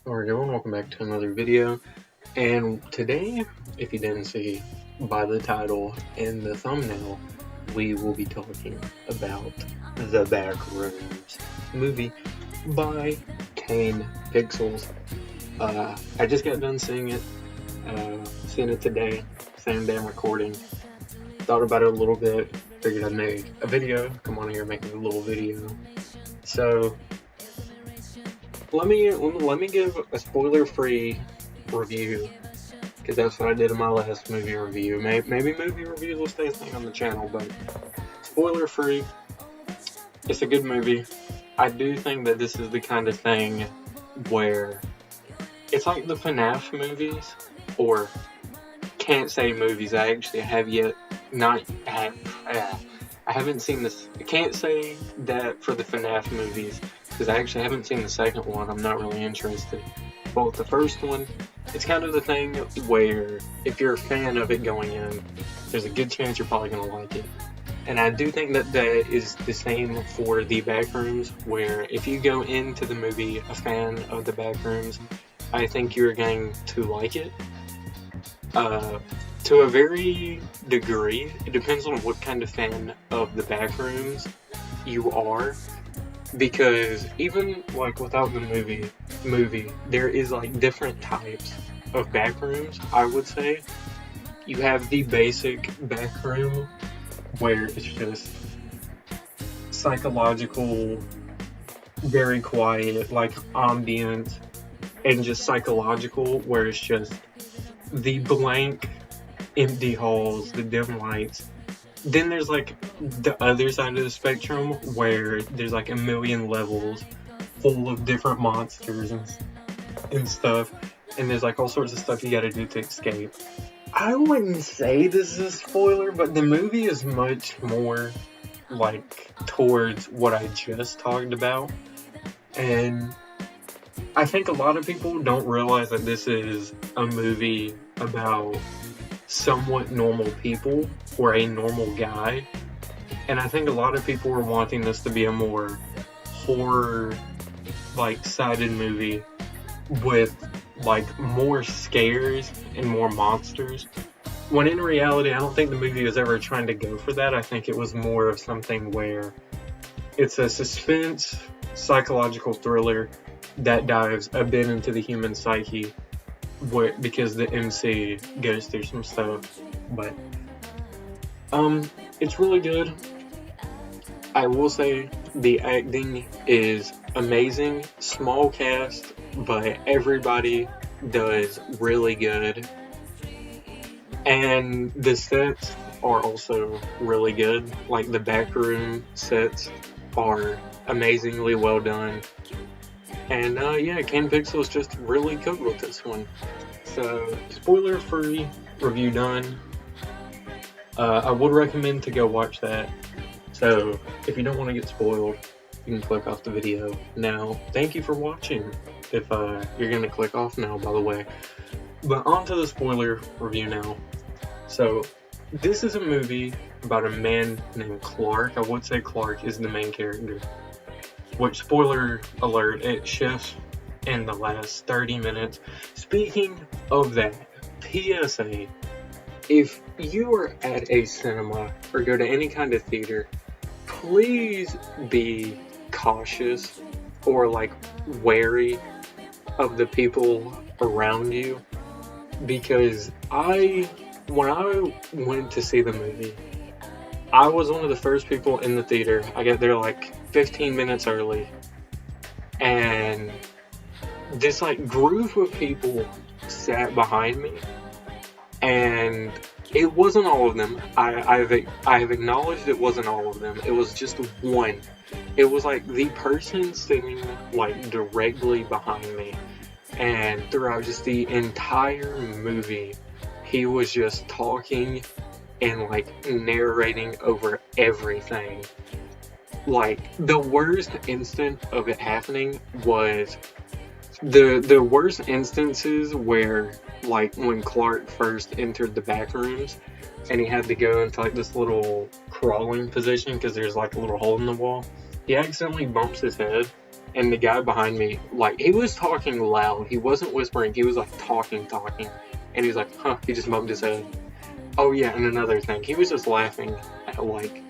Alright everyone, welcome back to another video. And today, if you didn't see by the title and the thumbnail, we will be talking about the Backrooms movie by Kane Pixels. I just got done seeing it today, same day I'm recording. Thought about it a little bit, figured I'd make a video, come on here and make a little video. So let me give a spoiler-free review, because that's what I did in my last movie review. Maybe movie reviews will stay a thing on the channel, but spoiler-free. It's a good movie. I do think that this is the kind of thing where it's like the FNAF movies, or can't say movies. I actually have yet not have. I haven't seen this. I can't say that for the FNAF movies, because I actually haven't seen the second one. I'm not really interested. But with the first one, it's kind of the thing where if you're a fan of it going in, there's a good chance you're probably going to like it. And I do think that that is the same for the Backrooms, where if you go into the movie a fan of the Backrooms, I think you're going to like it. To a very degree, it depends on what kind of fan of the Backrooms you are, because even like without the movie, there is like different types of Backrooms. I would say you have the basic Backroom, where it's just psychological, very quiet, like ambience, and just psychological, where it's just the blank empty halls, the dim lights. Then there's like the other side of the spectrum, where there's like a million levels full of different monsters and stuff, and there's like all sorts of stuff you gotta do to escape. I wouldn't say this is a spoiler, but the movie is much more like towards what I just talked about, and I think a lot of people don't realize that this is a movie about somewhat normal people, or a normal guy. And I think a lot of people were wanting this to be a more horror like sided movie with like more scares and more monsters, when in reality I don't think the movie was ever trying to go for that. I think it was more of something where it's a suspense psychological thriller that dives a bit into the human psyche, because the MC goes through some stuff. But it's really good. I will say the acting is amazing. Small cast, but everybody does really good. And the sets are also really good. Like the backroom sets are amazingly well done. And yeah, Kane Pixels just really good with this one. So, spoiler-free review done. I would recommend to go watch that. So, if you don't want to get spoiled, you can click off the video now. Thank you for watching, if you're going to click off now, by the way. But on to the spoiler review now. So, this is a movie about a man named Clark. I would say Clark is the main character. Which, spoiler alert, it shifts in the last 30 minutes. Speaking of that, PSA, if you are at a cinema or go to any kind of theater, please be cautious or like wary of the people around you, because when I went to see the movie, I was one of the first people in the theater. I got there like 15 minutes early, and this like group of people sat behind me, and it wasn't all of them. I've acknowledged it wasn't all of them. It was just one. It was like the person sitting like directly behind me, and throughout just the entire movie, he was just talking and like narrating over everything. Like, the worst instant of it happening was the worst instances where, like, when Clark first entered the back rooms and he had to go into like this little crawling position because there's like a little hole in the wall, he accidentally bumps his head and the guy behind me, like, he was talking loud. He wasn't whispering. He was like talking, and he was like, huh. He just bumped his head. Oh yeah, and another thing, he was just laughing at like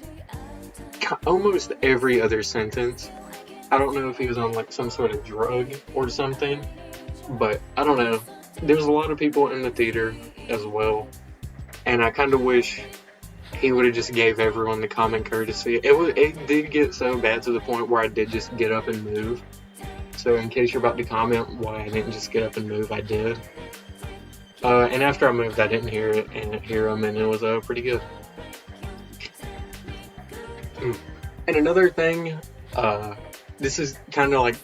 almost every other sentence. I don't know if he was on like some sort of drug or something, but I don't know. There's a lot of people in the theater as well, and I kind of wish he would have just gave everyone the common courtesy. It did get so bad to the point where I did just get up and move. So in case you're about to comment why I didn't just get up and move, I did. And after I moved, I didn't hear him, and it was pretty good. And another thing, this is kind of like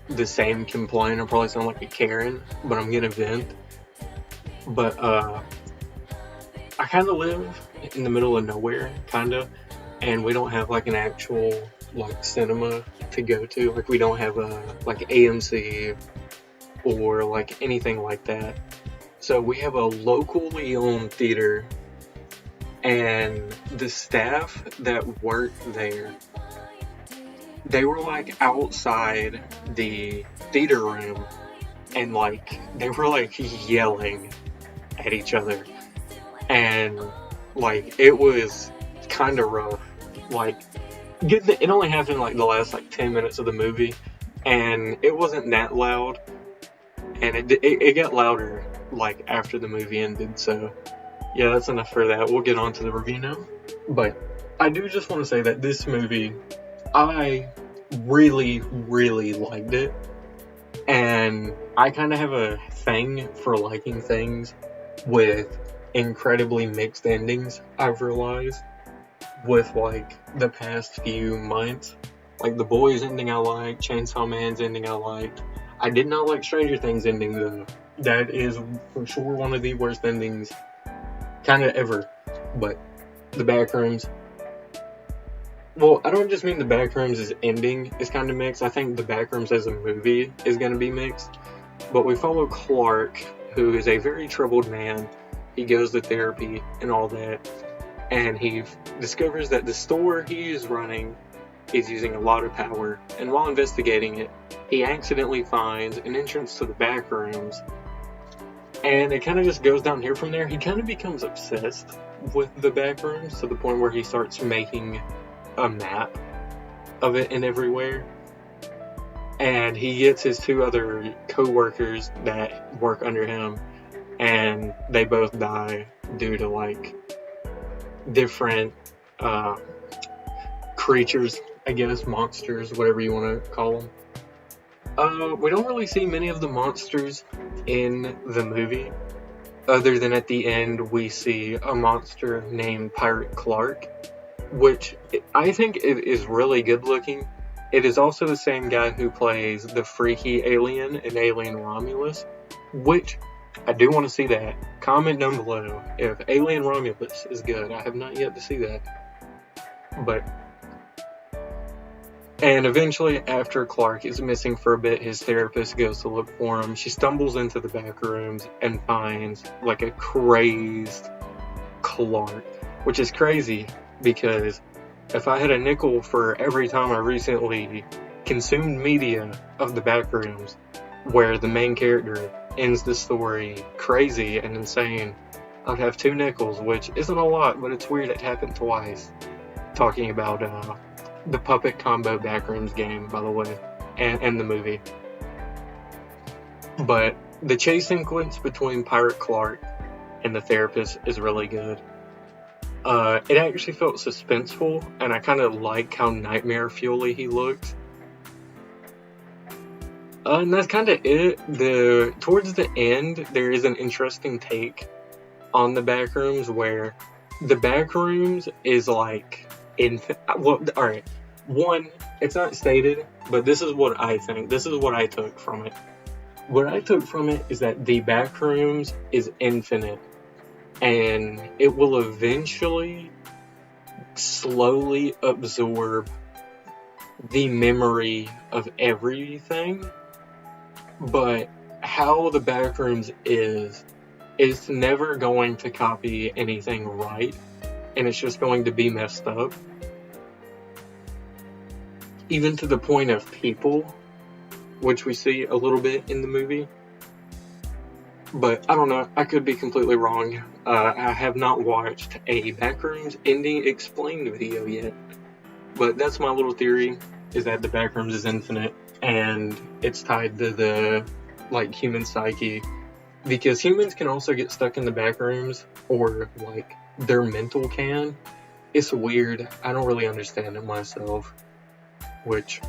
the same complaint. I probably sound like a Karen, but I'm gonna vent. But I kind of live in the middle of nowhere, kind of, and we don't have like an actual like cinema to go to. Like we don't have like AMC or like anything like that. So we have a locally owned theater, and the staff that worked there, they were like outside the theater room, and like they were like yelling at each other, and like it was kind of rough. Like it only happened like the last like 10 minutes of the movie, and it wasn't that loud, and it got louder like after the movie ended. So yeah, that's enough for that. We'll get on to the review now. But I do just want to say that this movie, I really, really liked it. And I kind of have a thing for liking things with incredibly mixed endings, I've realized, with like the past few months. Like The Boys ending I liked, Chainsaw Man's ending I liked. I did not like Stranger Things ending though. That is for sure one of the worst endings kind of ever. But the Backrooms, well, I don't just mean the Backrooms as ending is kind of mixed. I think the Backrooms as a movie is going to be mixed. But we follow Clark, who is a very troubled man. He goes to therapy and all that, and he discovers that the store he is running is using a lot of power. And while investigating it, he accidentally finds an entrance to the Backrooms. And it kind of just goes down here from there. He kind of becomes obsessed with the Backrooms to the point where he starts making a map of it and everywhere. And he gets his two other co-workers that work under him, and they both die due to like different creatures, I guess, monsters, whatever you want to call them. We don't really see many of the monsters in the movie, other than at the end we see a monster named Pirate Clark, which I think it is really good looking. It is also the same guy who plays the freaky alien in Alien Romulus, which I do want to see that. Comment down below if Alien Romulus is good. I have not yet to see that. And eventually, after Clark is missing for a bit, his therapist goes to look for him. She stumbles into the back rooms and finds like a crazed Clark, which is crazy because if I had a nickel for every time I recently consumed media of the back rooms where the main character ends the story crazy and insane, I'd have 2 nickels, which isn't a lot, but it's weird it happened twice. Talking about the Puppet Combo Backrooms game, by the way, and the movie. But the chase sequence between Pirate Clark and the therapist is really good. It actually felt suspenseful, and I kind of like how nightmare fuel-y he looked. And that's kind of it. Towards the end, there is an interesting take on the Backrooms where the Backrooms is like alright. One, it's not stated, but this is what I think. This is what I took from it. What I took from it is that the Backrooms is infinite, and it will eventually slowly absorb the memory of everything. But how the Backrooms is never going to copy anything right, and it's just going to be messed up. Even to the point of people which we see a little bit in the movie. But I don't know, I could be completely wrong. I have not watched a Backrooms ending explained video yet. But that's my little theory, is that the Backrooms is infinite, and it's tied to the, like, human psyche. Because humans can also get stuck in the Backrooms, or, like, their mental can. It's weird. I don't really understand it myself. Which,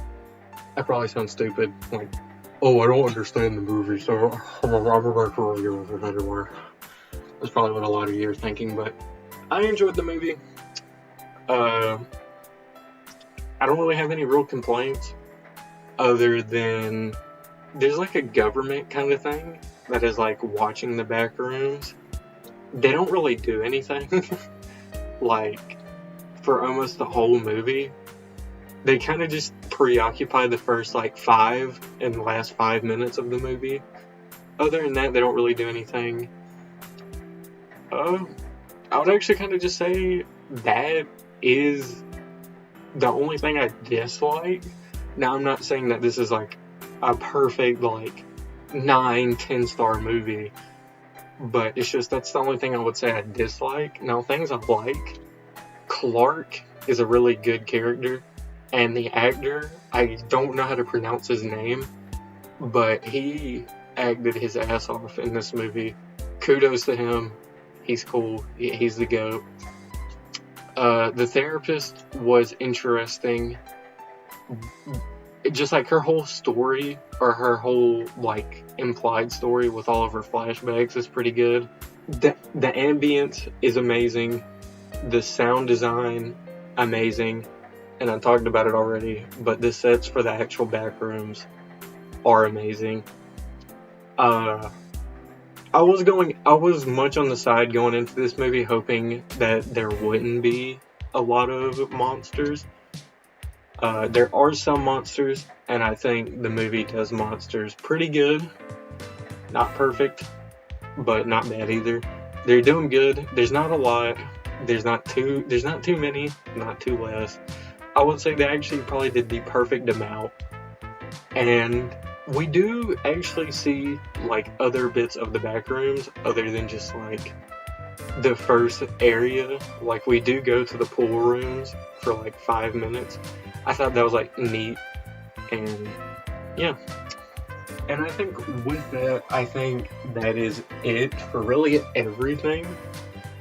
that probably sounds stupid. Like, oh, I don't understand the movie, so I'm not going to review it anymore. That's probably what a lot of you are thinking, but I enjoyed the movie. I don't really have any real complaints, other than there's like a government kind of thing that is like watching the back rooms. They don't really do anything. Like, for almost the whole movie, they kind of just preoccupy the first like 5 and the last 5 minutes of the movie. Other than that, they don't really do anything. I would actually kind of just say that is the only thing I dislike. Now, I'm not saying that this is like a perfect like 9-10 star movie, but it's just that's the only thing I would say I dislike. Now, things I like, Clark is a really good character, and the actor, I don't know how to pronounce his name, but he acted his ass off in this movie. Kudos to him. He's cool. He's the GOAT. The therapist was interesting. Just like her whole story, or her whole like implied story with all of her flashbacks, is pretty good. The ambience is amazing. The sound design, amazing. And I talked about it already, but the sets for the actual back rooms are amazing. I was much on the side going into this movie, hoping that there wouldn't be a lot of monsters. There are some monsters, and I think the movie does monsters pretty good. Not perfect, but not bad either. They're doing good. There's not a lot. There's not too many, not too less. I would say they actually probably did the perfect amount. And we do actually see like other bits of the back rooms other than just like the first area. Like, we do go to the pool rooms for like 5 minutes. I thought that was like neat, and yeah. And I think with that, I think that is it for really everything.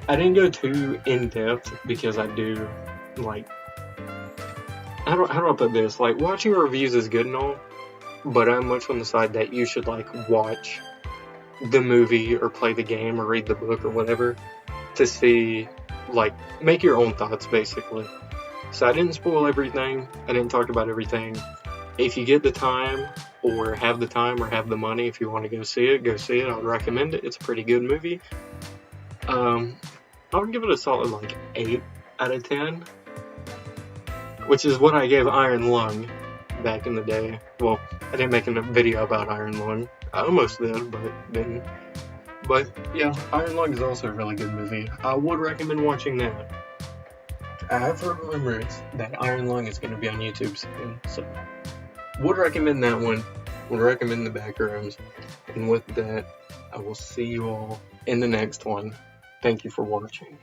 I didn't go too in depth because I do like, how do I put this? Like, watching reviews is good and all, but I'm much on the side that you should like watch the movie or play the game or read the book or whatever to see, like, make your own thoughts basically. So I didn't spoil everything. I didn't talk about everything. If you get the time or have the money, if you want to go see it, go see it. I would recommend it. It's a pretty good movie. I would give it a solid like 8 out of 10, which is what I gave Iron Lung back in the day. Well, I didn't make a video about Iron Lung. I almost did, but didn't. But yeah, Iron Lung is also a really good movie. I would recommend watching that. I have heard rumors that Iron Lung is going to be on YouTube soon, so would recommend that one. Would recommend the Backrooms. And with that, I will see you all in the next one. Thank you for watching.